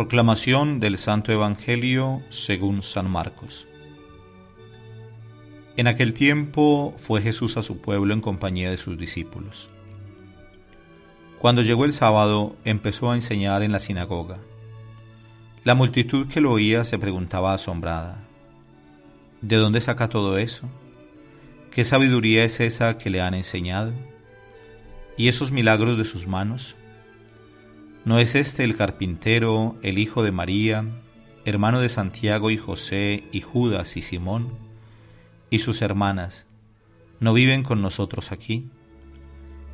Proclamación del Santo Evangelio según San Marcos. En aquel tiempo fue Jesús a su pueblo en compañía de sus discípulos. Cuando llegó el sábado, empezó a enseñar en la sinagoga. La multitud que lo oía se preguntaba asombrada: ¿de dónde saca todo eso? ¿Qué sabiduría es esa que le han enseñado? ¿Y esos milagros de sus manos? ¿No es este el carpintero, el hijo de María, hermano de Santiago y José y Judas y Simón? ¿Y sus hermanas no viven con nosotros aquí?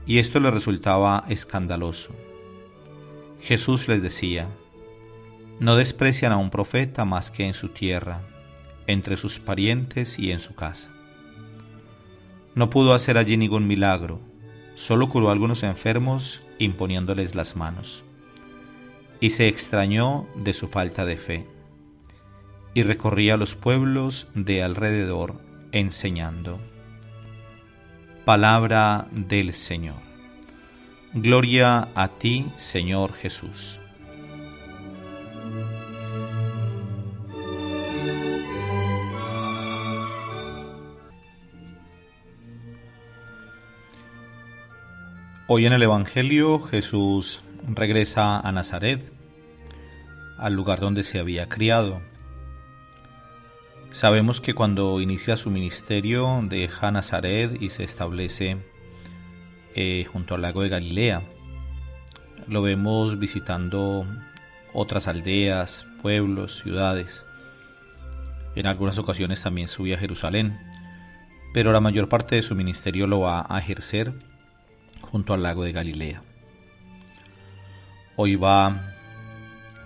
Y esto le resultaba escandaloso. Jesús les decía: no desprecian a un profeta más que en su tierra, entre sus parientes y en su casa. No pudo hacer allí ningún milagro, solo curó a algunos enfermos imponiéndoles las manos. Y se extrañó de su falta de fe, y recorría los pueblos de alrededor enseñando. Palabra del Señor. Gloria a ti, Señor Jesús. Hoy en el Evangelio Jesús regresa a Nazaret, al lugar donde se había criado. Sabemos que cuando inicia su ministerio deja Nazaret y se establece junto al lago de Galilea. Lo vemos visitando otras aldeas, pueblos, ciudades. En algunas ocasiones también sube a Jerusalén, pero la mayor parte de su ministerio lo va a ejercer junto al lago de Galilea. Hoy va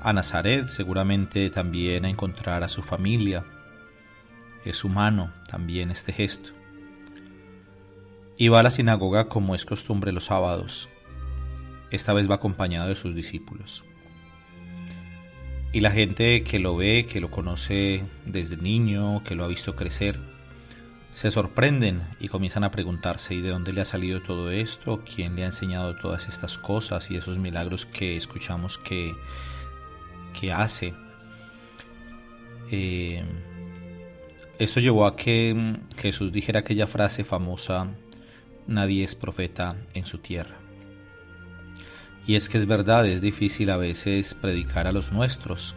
a Nazaret, seguramente también a encontrar a su familia. Es humano también este gesto. Y va a la sinagoga como es costumbre los sábados. Esta vez va acompañado de sus discípulos. Y la gente que lo ve, que lo conoce desde niño, que lo ha visto crecer, se sorprenden y comienzan a preguntarse: ¿y de dónde le ha salido todo esto? ¿Quién le ha enseñado todas estas cosas y esos milagros que escuchamos que hace? Esto llevó a que Jesús dijera aquella frase famosa: nadie es profeta en su tierra. Y es que es verdad, es difícil a veces predicar a los nuestros.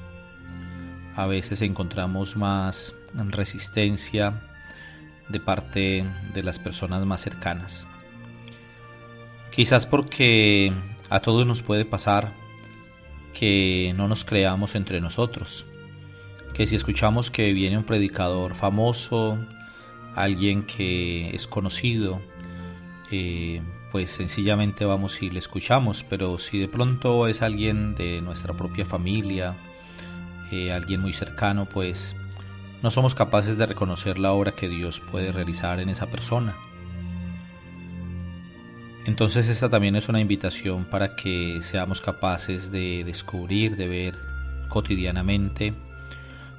A veces encontramos más resistencia de parte de las personas más cercanas. Quizás porque a todos nos puede pasar que no nos creamos entre nosotros, que si escuchamos que viene un predicador famoso, alguien que es conocido, pues sencillamente vamos y le escuchamos. Pero si de pronto es alguien de nuestra propia familia, alguien muy cercano, pues no somos capaces de reconocer la obra que Dios puede realizar en esa persona. Entonces esta también es una invitación para que seamos capaces de descubrir, de ver cotidianamente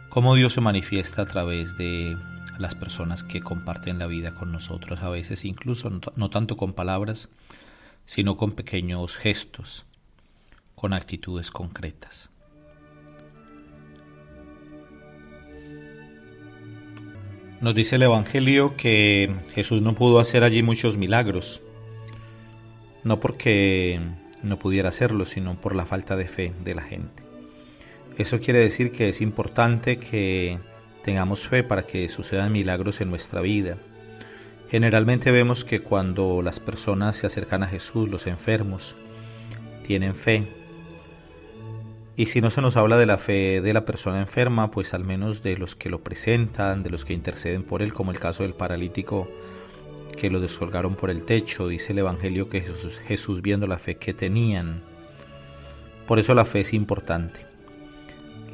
cómo Dios se manifiesta a través de las personas que comparten la vida con nosotros, a veces incluso no tanto con palabras, sino con pequeños gestos, con actitudes concretas. Nos dice el Evangelio que Jesús no pudo hacer allí muchos milagros, no porque no pudiera hacerlo, sino por la falta de fe de la gente. Eso quiere decir que es importante que tengamos fe para que sucedan milagros en nuestra vida. Generalmente vemos que cuando las personas se acercan a Jesús, los enfermos, tienen fe. Y si no se nos habla de la fe de la persona enferma, pues al menos de los que lo presentan, de los que interceden por él, como el caso del paralítico que lo descolgaron por el techo. Dice el Evangelio que Jesús viendo la fe que tenían. Por eso la fe es importante.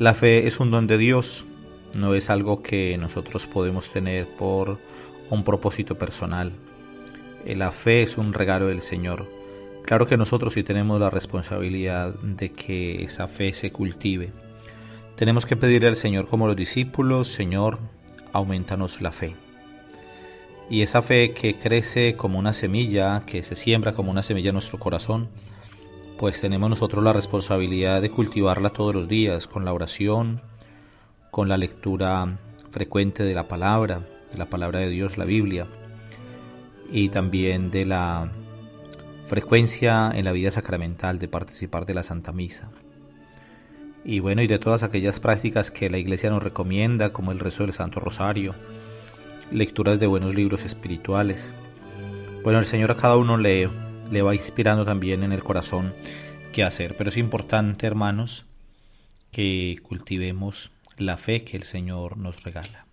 La fe es un don de Dios, no es algo que nosotros podemos tener por un propósito personal. La fe es un regalo del Señor. Claro que nosotros sí tenemos la responsabilidad de que esa fe se cultive. Tenemos que pedirle al Señor como los discípulos: Señor, aumentanos la fe. Y esa fe que crece como una semilla, que se siembra como una semilla en nuestro corazón, pues tenemos nosotros la responsabilidad de cultivarla todos los días con la oración, con la lectura frecuente de la palabra de Dios, la Biblia, y también de la frecuencia en la vida sacramental de participar de la Santa Misa. Y bueno, y de todas aquellas prácticas que la Iglesia nos recomienda, como el rezo del Santo Rosario, lecturas de buenos libros espirituales. Bueno, el Señor a cada uno le va inspirando también en el corazón qué hacer, pero es importante, hermanos, que cultivemos la fe que el Señor nos regala.